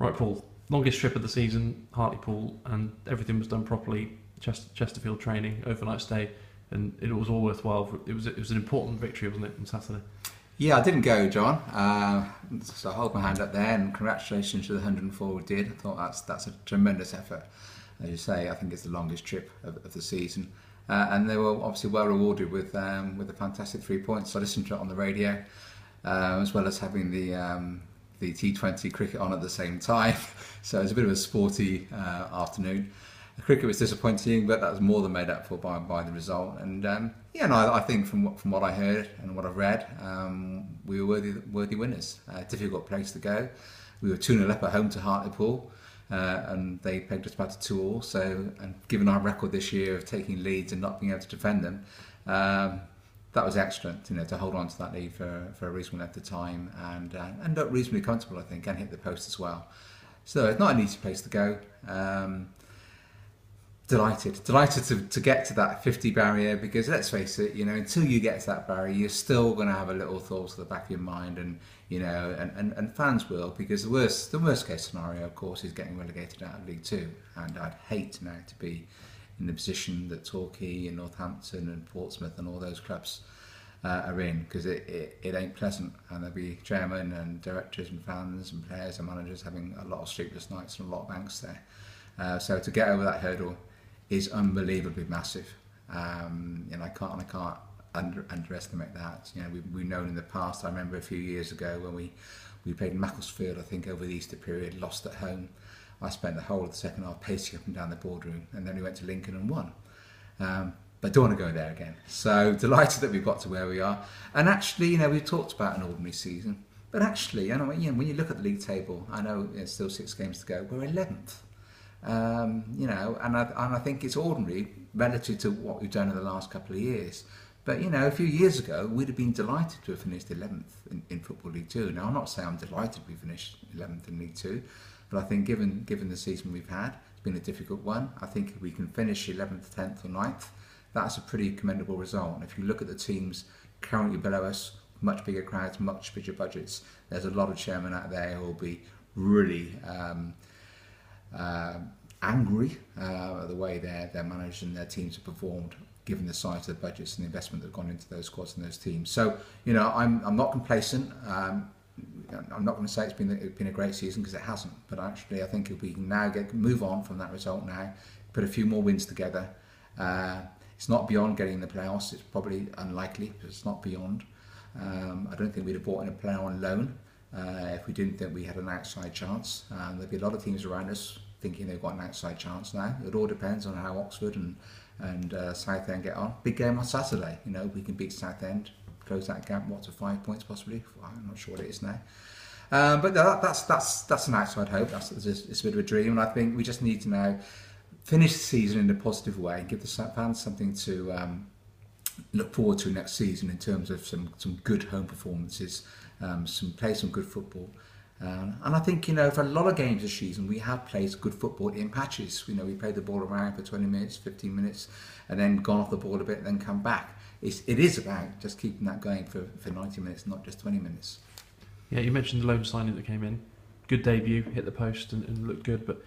Right, Paul. Longest trip of the season, Hartlepool, and everything was done properly. Chesterfield training, overnight stay, and it was all worthwhile. It was an important victory, wasn't it, on Saturday? Yeah, I didn't go, John. So I hold my hand up there, and congratulations to the 104 who did. I thought that's a tremendous effort. As you say, I think it's the longest trip of the season, and they were obviously well rewarded with a fantastic 3 points. I listened to it on the radio, as well as having the T20 cricket on at the same time. So it was a bit of a sporty afternoon. The cricket was disappointing, but that was more than made up for by the result. And I think from what I heard and what I've read, we were worthy winners. Difficult place to go. We were 2-0 up at home to Hartlepool, and they pegged us back to 2-2. So, and given our record this year of taking leads and not being able to defend them, that was excellent. To hold on to that lead for a reasonable length of time and look reasonably comfortable, I think, and hit the post as well. So it's not an easy place to go. Delighted to get to that 50 barrier, because let's face it, until you get to that barrier, you're still going to have a little thought at the back of your mind, and and fans will, because the worst case scenario, of course, is getting relegated out of League Two, and I'd hate now to be in the position that Torquay and Northampton and Portsmouth and all those clubs are in, because it ain't pleasant, and there'll be chairmen and directors and fans and players and managers having a lot of sleepless nights and a lot of angst there. So to get over that hurdle is unbelievably massive, and I can't underestimate that. We've known in the past. I remember a few years ago when we played in Macclesfield, I think over the Easter period, lost at home. I spent the whole of the second half pacing up and down the boardroom, and then we went to Lincoln and won. But don't want to go there again. So delighted that we've got to where we are. And actually, we've talked about an ordinary season, but actually, when you look at the league table, I know there's still 6 games to go. We're 11th. And I think it's ordinary relative to what we've done in the last couple of years. But a few years ago, we'd have been delighted to have finished 11th in Football League Two. Now, I'm not saying I'm delighted we finished 11th in League Two, but I think given the season we've had, it's been a difficult one. I think if we can finish 11th, 10th, or 9th, that's a pretty commendable result. And if you look at the teams currently below us, much bigger crowds, much bigger budgets, there's a lot of chairmen out there who will be really angry at the way they're managed and their teams have performed, given the size of the budgets and the investment that have gone into those squads and those teams. So I'm not complacent. I'm not going to say it's been a great season, because it hasn't. But actually, I think if we can now move on from that result now, put a few more wins together. It's not beyond getting in the playoffs. It's probably unlikely, but it's not beyond. I don't think we'd have brought in a player on loan if we didn't think we had an outside chance. There'd be a lot of teams around us thinking they've got an outside chance now. It all depends on how Oxford and Southend get on. Big game on Saturday. We can beat Southend, close that gap, to 5 points possibly. I'm not sure what it is now. But that's an outside hope. It's a bit of a dream, and I think we just need to now finish the season in a positive way and give the fans something to look forward to next season in terms of some good home performances, play some good football. And I think, for a lot of games this season, we have played good football in patches. We played the ball around for 20 minutes, 15 minutes, and then gone off the ball a bit and then come back. It is about just keeping that going for 90 minutes, not just 20 minutes. Yeah, you mentioned the loan signing that came in. Good debut, hit the post and looked good, but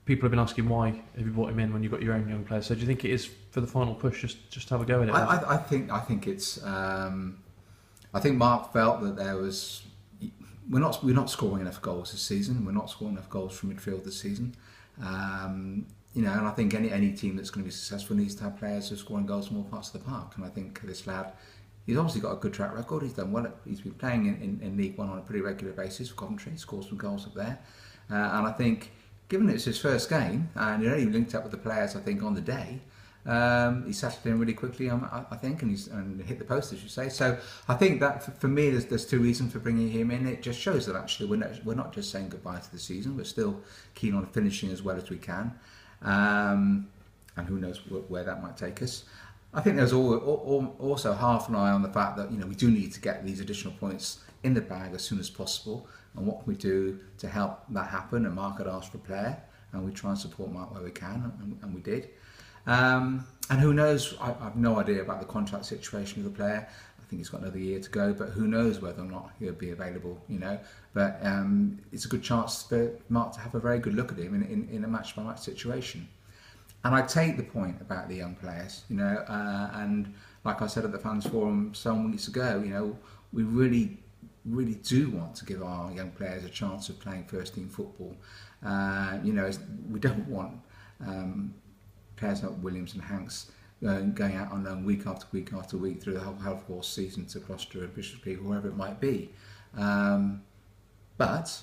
people have been asking why have you brought him in when you've got your own young players. So do you think it is for the final push, just have a go at it? I think it's. I think Mark felt that there was. We're not scoring enough goals this season. We're not scoring enough goals from midfield this season. And I think any team that's going to be successful needs to have players who are scoring goals from all parts of the park. And I think this lad, he's obviously got a good track record. He's done well. He's been playing in League One on a pretty regular basis for Coventry. He scored some goals up there. And I think, given it's his first game, and he only linked up with the players, I think, on the day, he settled in really quickly, I think, and hit the post, as you say. So I think that for me, there's 2 reasons for bringing him in. It just shows that actually we're not just saying goodbye to the season. We're still keen on finishing as well as we can, and who knows where that might take us. I think there's also half an eye on the fact that we do need to get these additional points in the bag as soon as possible, and what can we do to help that happen. And Mark had asked for a player, and we try and support Mark where we can, and we did. And who knows, I have no idea about the contract situation of the player. I think he's got another year to go, but who knows whether or not he'll be available, you know. But it's a good chance for Mark to have a very good look at him in a match-by-match situation. And I take the point about the young players, you know, and like I said at the fans forum some weeks ago, you know, we really do want to give our young players a chance of playing first team football. You know, we don't want players like Williams and Hanks going out on loan week after week after week through the whole course season to Gloucester and Bishopsgate, wherever it might be. But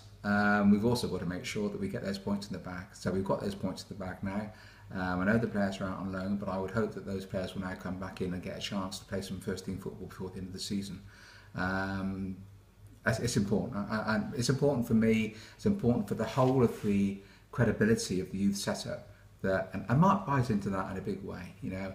we've also got to make sure that we get those points in the bag. So we've got those points in the bag now. I know the players are out on loan, but I would hope that those players will now come back in and get a chance to play some first team football before the end of the season. It's important. It's important for me. It's important for the whole of the credibility of the youth setup. And Mark buys into that in a big way, you know.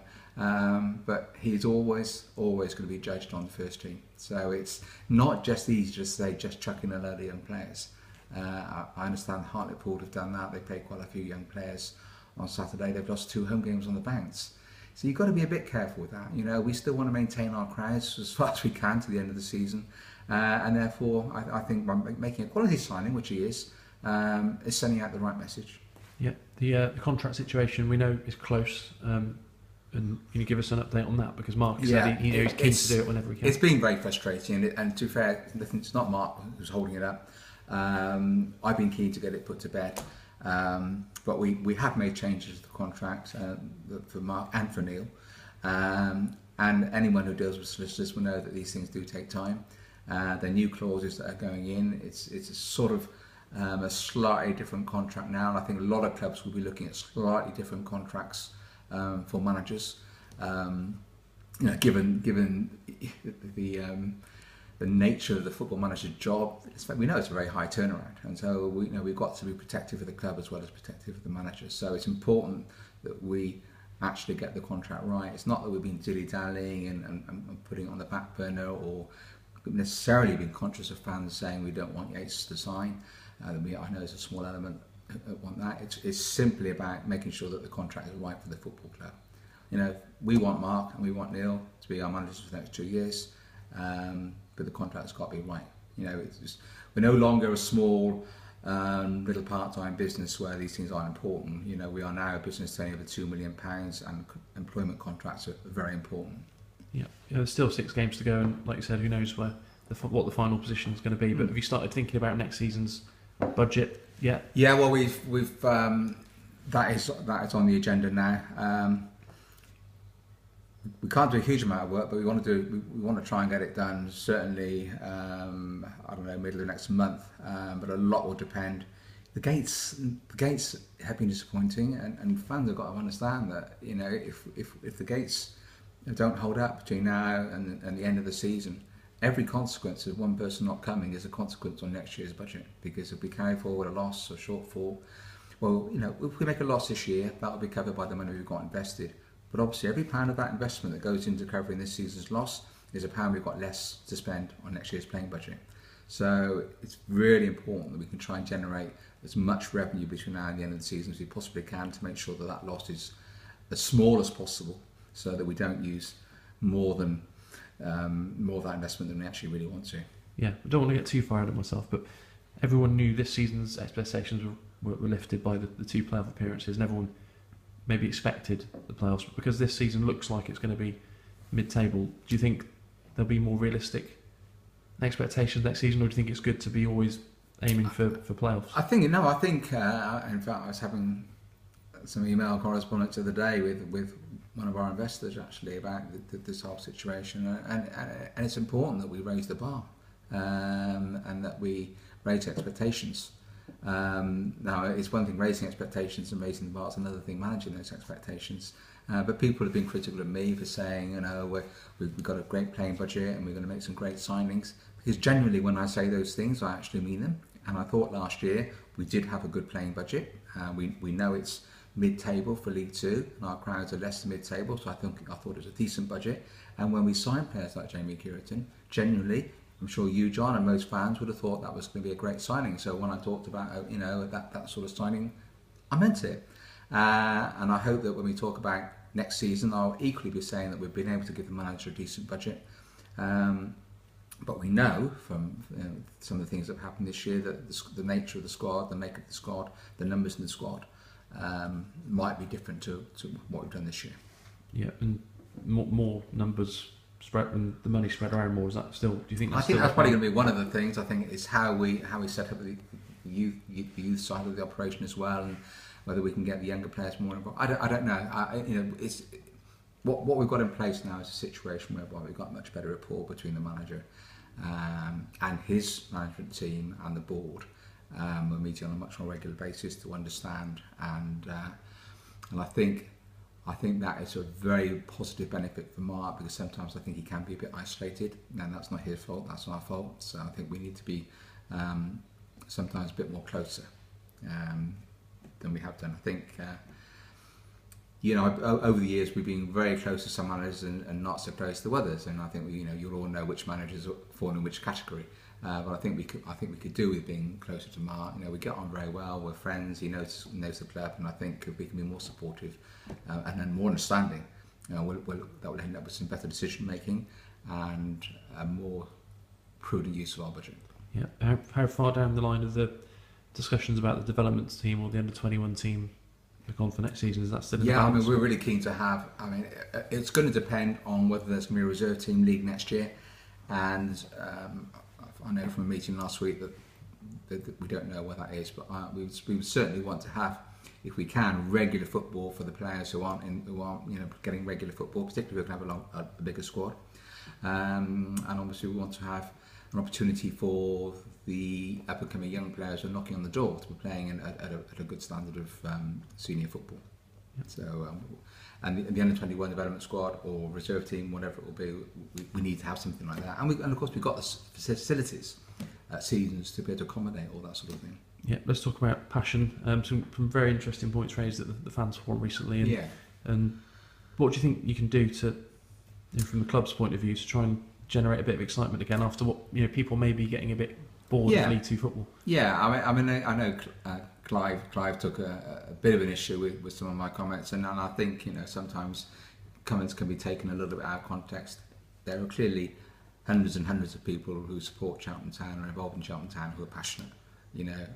But he's always going to be judged on the first team. So it's not just easy to say just chucking a load of young players. I understand Hartlepool have done that. They played quite a few young players on Saturday. They've lost 2 home games on the bounce. So you've got to be a bit careful with that. You know, we still want to maintain our crowds as far as we can to the end of the season. And therefore, I think by making a quality signing, which he is sending out the right message. Yeah, the contract situation we know is close. And can you give us an update on that? Because Mark said he's keen to do it whenever he can. It's been very frustrating, and to be fair, it's not Mark who's holding it up. I've been keen to get it put to bed. But we have made changes to the contract for Mark and for Neil. And anyone who deals with solicitors will know that these things do take time. The new clauses that are going in, it's a sort of a slightly different contract now. And I think a lot of clubs will be looking at slightly different contracts for managers. You know, given the nature of the football manager's job, we know it's a very high turnaround, and so we've got to be protective of the club as well as protective of the manager. So it's important that we actually get the contract right. It's not that we've been dilly-dallying and putting it on the back burner, or necessarily being conscious of fans saying we don't want Yates to sign. I know there's a small element that want that. It's simply about making sure that the contract is right for the football club. You know, we want Mark and we want Neil to be our managers for the next 2 years. But the contract's got to be right. You know, we're no longer a small little part-time business where these things aren't important. You know, we are now a business turning over £2 million, and employment contracts are very important. Yeah, there's still 6 games to go, and like you said, who knows what the final position is going to be. But have you started thinking about next season's budget yet? Yeah, well, we've that is on the agenda now. We can't do a huge amount of work, but we want to try and get it done. Certainly, I don't know, middle of next month. But a lot will depend. The gates have been disappointing, and fans have got to understand that, you know, if the gates don't hold up between now and the end of the season, every consequence of one person not coming is a consequence on next year's budget. Because if we carry forward a loss or shortfall, well, you know, if we make a loss this year, that will be covered by the money we've got invested. But obviously, every pound of that investment that goes into covering this season's loss is a pound we've got less to spend on next year's playing budget. So it's really important that we can try and generate as much revenue between now and the end of the season as we possibly can to make sure that that loss is as small as possible, so that we don't use more of that investment than we actually really want to. Yeah, I don't want to get too far out of myself, but everyone knew this season's expectations were lifted by the 2 playoff appearances, and everyone maybe expected the playoffs, but because this season looks like it's going to be mid-table, do you think there'll be more realistic expectations next season, or do you think it's good to be always aiming for playoffs? I think, in fact, I was having some email correspondence the other day with one of our investors actually about this whole situation, and it's important that we raise the bar and that we raise expectations. Now, it's one thing raising expectations and raising the bar, it's another thing managing those expectations. But people have been critical of me for saying, you know, we've got a great playing budget and we're going to make some great signings. Because generally, when I say those things, I actually mean them. And I thought last year we did have a good playing budget. We know it's mid-table for League Two, and our crowds are less than mid-table, so I thought it was a decent budget. And when we signed players like Jamie Cureton, genuinely, I'm sure you, John, and most fans would have thought that was going to be a great signing. So when I talked about, you know, that sort of signing, I meant it. And I hope that when we talk about next season, I'll equally be saying that we've been able to give the manager a decent budget. But we know from some of the things that have happened this year that the nature of the squad, the makeup of the squad, the numbers in the squad might be different to what we've done this year. Yeah, and more numbers spread and the money spread around more. Is that still? Do you think? I think that's probably going to be one of the things. I think is how we set up the youth side of the operation as well, and whether we can get the younger players more involved. I don't know. It's what we've got in place now is a situation whereby we've got much better rapport between the manager and his management team and the board. We're meeting on a much more regular basis to understand, and I think that is a very positive benefit for Mark, because sometimes I think he can be a bit isolated, and that's not his fault, that's our fault. So I think we need to be sometimes a bit more closer than we have done. I think over the years we've been very close to some managers and not so close to others, and I think you'll all know which managers fall in which category. But I think we could do with being closer to Mark. We get on very well. We're friends. He knows the club, and I think if we can be more supportive and then more understanding, that will end up with some better decision making and a more prudent use of our budget. Yeah. How far down the line of the discussions about the development team or the under-21 team have gone for next season? Is that still in the balance? we're really keen to have. It's going to depend on whether there's going to be a reserve team league next year, and I know from a meeting last week that we don't know where that is, but we would certainly want to have, if we can, regular football for the players who aren't getting regular football, particularly if we can have a bigger squad, and obviously we want to have an opportunity for the up-and-coming young players who are knocking on the door to be playing at a good standard of senior football. Yep. So, and the under-21 development squad or reserve team, whatever it will be, we need to have something like that. And of course we've got the facilities at seasons to be able to accommodate all that sort of thing. Yeah, let's talk about passion. Some very interesting points raised at the fans forum recently. And what do you think you can do to, from the club's point of view, to try and generate a bit of excitement again after what people may be getting a bit bored of League Two football? Yeah, I know Clive took a bit of an issue with some of my comments, and I think sometimes comments can be taken a little bit out of context. There are clearly hundreds and hundreds of people who support Cheltenham Town and are involved in Cheltenham Town who are passionate.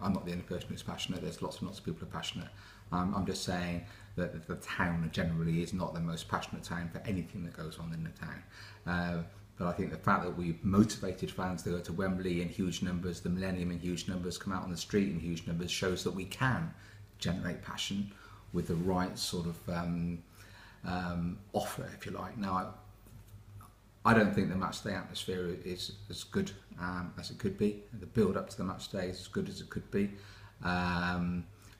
I'm not the only person who's passionate. There's lots and lots of people who are passionate. I'm just saying that the town generally is not the most passionate town for anything that goes on in the town. But I think the fact that we've motivated fans to go to Wembley in huge numbers, the Millennium in huge numbers, come out on the street in huge numbers, shows that we can generate passion with the right sort of offer, if you like. Now, I don't think the match day atmosphere is as good as it could be. The build up to the match day is as good as it could be.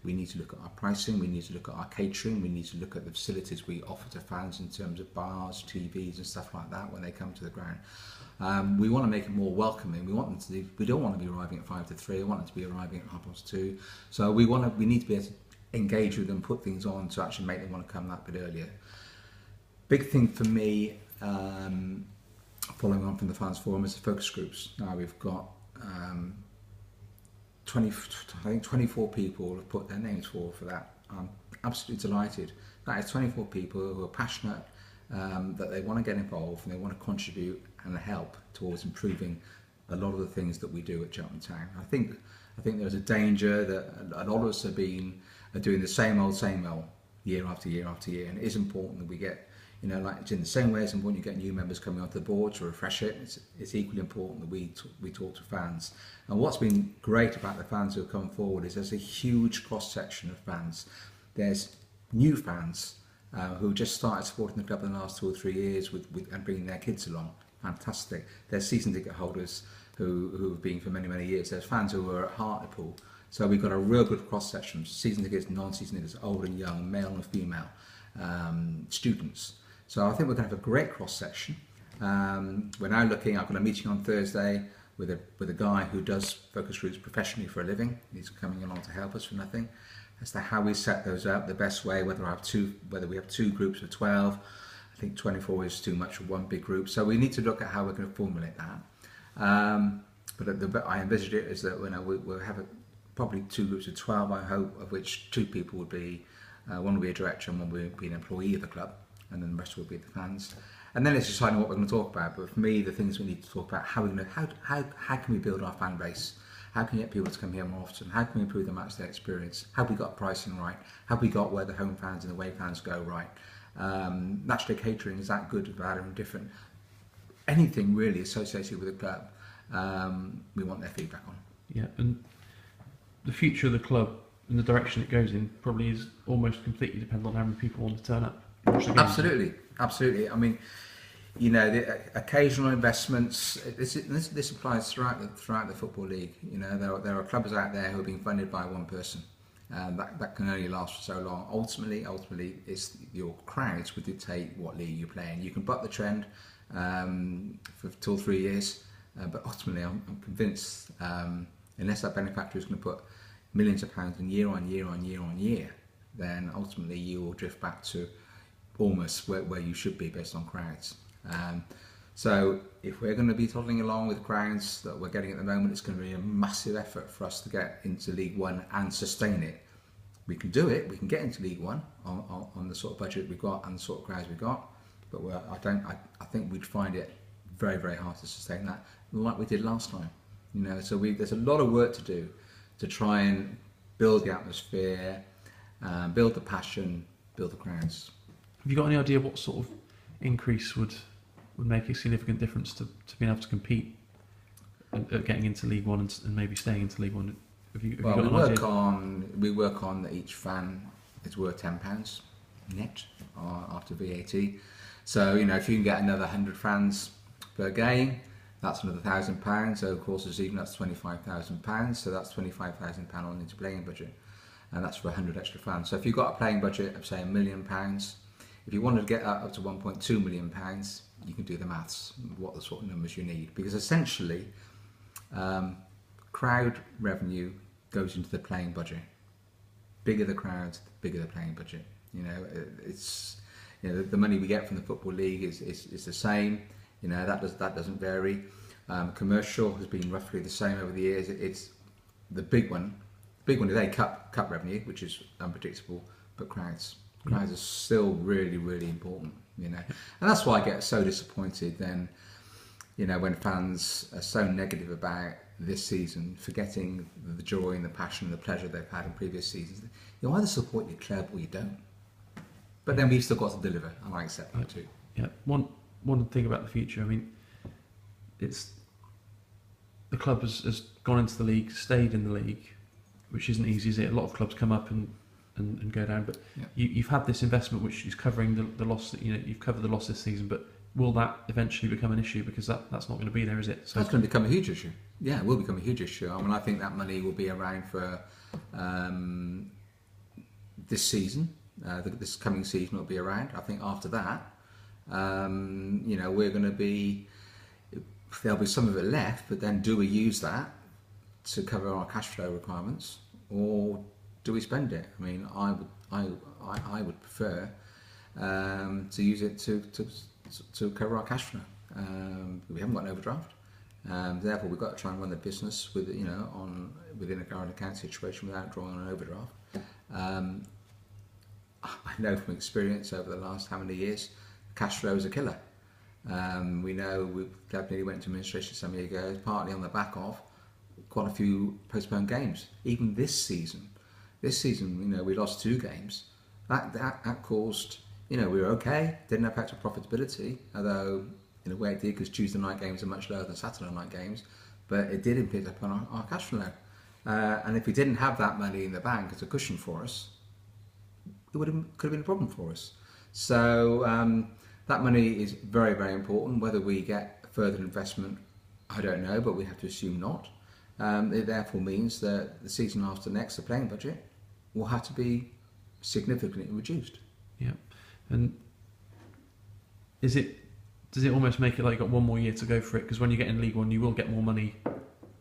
We need to look at our pricing, we need to look at our catering, we need to look at the facilities we offer to fans in terms of bars, TVs and stuff like that when they come to the ground. We want to make it more welcoming. We don't want to be arriving at 5 to 3, we want them to be arriving at 2:30. So we need to be able to engage with them, put things on to actually make them want to come that bit earlier. Big thing for me, following on from the fans forum, is the focus groups. Now we've got 24 people have put their names forward for that. I'm absolutely delighted. That is 24 people who are passionate, that they want to get involved and they want to contribute and help towards improving a lot of the things that we do at Cheltenham Town. I think there's a danger that a lot of us are doing the same old year after year after year, and it is important that we get, like it's in the same way as important you get new members coming onto the board to refresh it. It's equally important that we talk to fans. And what's been great about the fans who have come forward is there's a huge cross section of fans. There's new fans who just started supporting the club in the last 2 or 3 years and bringing their kids along. Fantastic. There's season ticket holders who have been for many, many years. There's fans who are at Hartlepool. So we've got a real good cross section. Season tickets, non-season tickets, old and young, male and female, students. So I think we're going to have a great cross section. We're now looking. I've got a meeting on Thursday with a guy who does focus groups professionally for a living. He's coming along to help us for nothing, as to how we set those up the best way. Whether we have two groups of 12. I think 24 is too much for one big group. So we need to look at how we're going to formulate that. But I envisage it as that we'll have probably 2 groups of 12. I hope, of which 2 people would be one will be a director and one will be an employee of the club, and then the rest will be the fans. and then it's deciding what we're going to talk about. But for me, the things we need to talk about, how can we build our fan base? How can we get people to come here more often? How can we improve the match day experience? Have we got pricing right? Have we got where the home fans and the away fans go right? Match day catering, is that good, bad, or indifferent? Anything really associated with the club, we want their feedback on. Yeah, and the future of the club and the direction it goes in probably is almost completely dependent on how many people want to turn up. Absolutely. I mean, you know, the occasional investments. This applies throughout the football league. You know, there are clubs out there who are being funded by one person. That can only last for so long. Ultimately, it's your crowds will dictate what league you play in. You can buck the trend for 2 or 3 years, but ultimately, I'm convinced unless that benefactor is going to put millions of pounds in year on year, then ultimately you will drift back to almost where you should be based on crowds. So if we're going to be toddling along with crowds that we're getting at the moment, it's going to be a massive effort for us to get into League One and sustain it. We can do it. We can get into League One on the sort of budget we've got and the sort of crowds we've got. But I think we'd find it very, very hard to sustain that, like we did last time. You know, so there's a lot of work to do to try and build the atmosphere, build the passion, build the crowds. Have you got any idea what sort of increase would make a significant difference to being able to compete at getting into League One and maybe staying into League One? We work on that each fan is worth £10 net after VAT. So, you know, if you can get another 100 fans per game, that's another £1,000. So, of course, it's even, that's £25,000. So that's £25,000 on into playing budget, and that's for 100 extra fans. So if you've got a playing budget of say £1 million, if you wanted to get that up to £1.2 million, you can do the maths, what the sort of numbers you need. Because essentially, crowd revenue goes into the playing budget. Bigger the crowds, the bigger the playing budget. You know, it's, you know, the money we get from the Football League is the same. You know, that doesn't vary. Commercial has been roughly the same over the years. It's the big one. The big one is cup revenue, which is unpredictable, but crowds are still really, really important. You know, and that's why I get so disappointed then, you know, when fans are so negative about this season, forgetting the joy and the passion and the pleasure they've had in previous seasons. You either support your club or you don't. But then we've still got to deliver, and I accept that too. Yeah. One thing about the future, I mean, it's the club has gone into the league, stayed in the league, which isn't easy, is it? A lot of clubs come up and go down, but you've had this investment which is covering the loss that, you know, you've covered the loss this season, but will that eventually become an issue? Because that's not going to be there, is it? So that's going to become a huge issue. Yeah, it will become a huge issue. I mean, I think that money will be around for this season. This coming season will be around. I think after that, you know, we're going to be, there'll be some of it left, but then do we use that to cover our cash flow requirements, or do we spend it? I mean, I would prefer to use it to cover our cash flow. We haven't got an overdraft, therefore we've got to try and run the business with, you know, within a current account situation without drawing on an overdraft. I know from experience over the last how many years, cash flow is a killer. We know we definitely went to administration some years ago, partly on the back of quite a few postponed games. Even this season, you know, we lost 2 games. That caused, you know, we were okay, didn't affect our profitability, although in a way it did, because Tuesday night games are much lower than Saturday night games, but it did impact upon our cash flow. And if we didn't have that money in the bank as a cushion for us, it could have been a problem for us. So that money is very, very important. Whether we get further investment, I don't know, but we have to assume not. It therefore means that the season after next, the playing budget will have to be significantly reduced. Yeah, and does it almost make it like you've got one more year to go for it? Because when you get in League One, you will get more money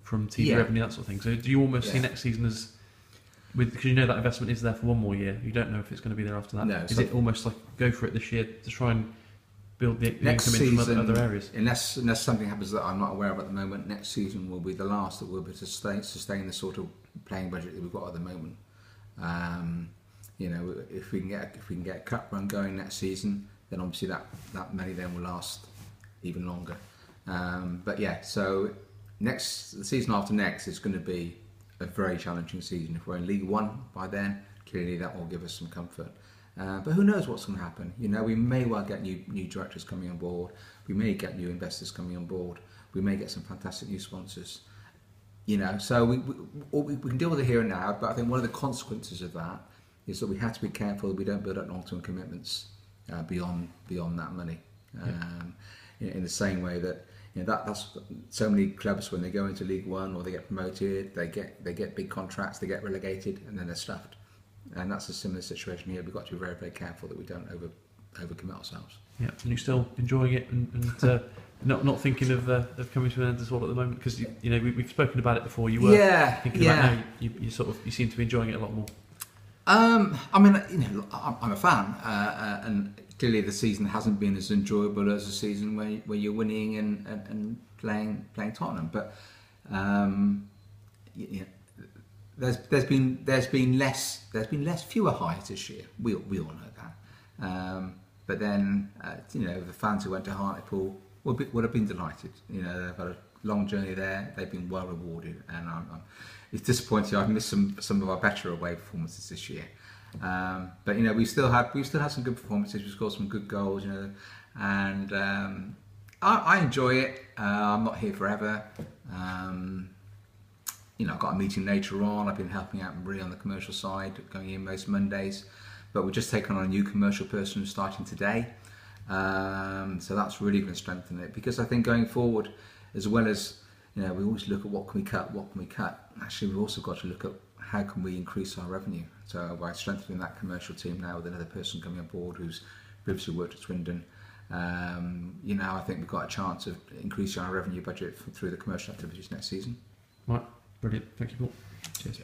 from TV revenue, that sort of thing. So do you almost see next season as, because you know that investment is there for one more year, you don't know if it's going to be there after that. No, is it almost like go for it this year to try and build the income in from other areas? Unless something happens that I'm not aware of at the moment, next season will be the last that we'll be to sustain the sort of playing budget that we've got at the moment. You know, if we can get a cup run going next season, then obviously that money then will last even longer. But yeah, so the season after next is going to be a very challenging season. If we're in League One by then, clearly that will give us some comfort. But who knows what's going to happen? You know, we may well get new directors coming on board. We may get new investors coming on board. We may get some fantastic new sponsors. You know, so we can deal with it here and now. But I think one of the consequences of that is that we have to be careful that we don't build up long-term commitments beyond that money. In the same way that, you know, that's so many clubs, when they go into League One or they get promoted, they get big contracts, they get relegated, and then they're stuffed. And that's a similar situation here. We've got to be very, very careful that we don't overcommit ourselves. Yeah, and you're still enjoying it and not thinking of coming to an end as well at the moment, because you know we've spoken about it before. You were thinking about now. You seem to be enjoying it a lot more. I mean, you know, I'm a fan, and clearly the season hasn't been as enjoyable as a season where you're winning and playing Tottenham. But you know, there's been fewer highs this year. We all know that. But then you know, the fans who went to Hartlepool would have been delighted. You know, they've had a long journey there. They've been well rewarded, and it's disappointing. I've missed some of our better away performances this year. But you know, we still had some good performances. We scored some good goals. You know, and I enjoy it. I'm not here forever. You know, I've got a meeting later on. I've been helping out Marie on the commercial side, going in most Mondays. But we've just taken on a new commercial person who's starting today. So that's really going to strengthen it, because I think going forward, as well as, you know, we always look at what can we cut. Actually, we've also got to look at how can we increase our revenue. So by strengthening that commercial team now with another person coming on board who's previously worked at Swindon, you know, I think we've got a chance of increasing our revenue budget through the commercial activities next season. Right, brilliant. Thank you, Paul. Cheers.